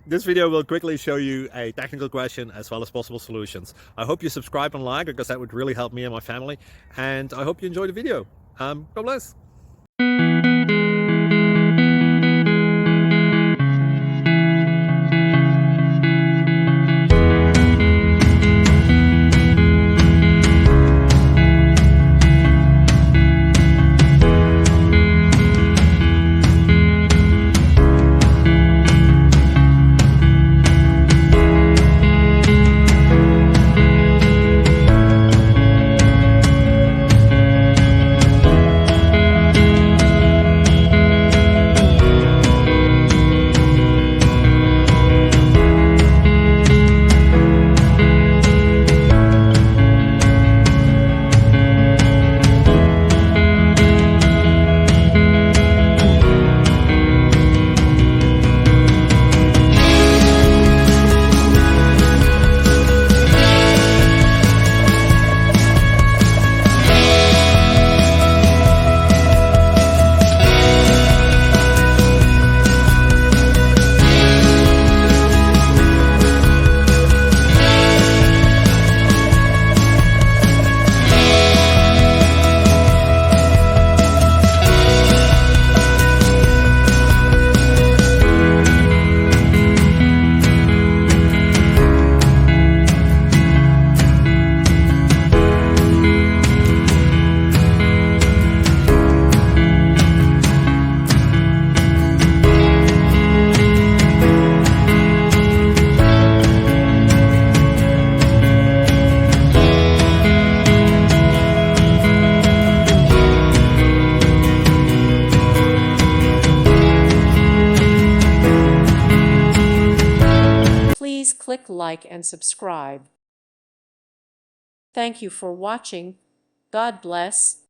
This video will quickly show you a technical question as well as possible solutions. I hope you subscribe and like, because that would really help me and my family. And I hope you enjoy the video. God bless. Please click like and subscribe. Thank you for watching. God bless.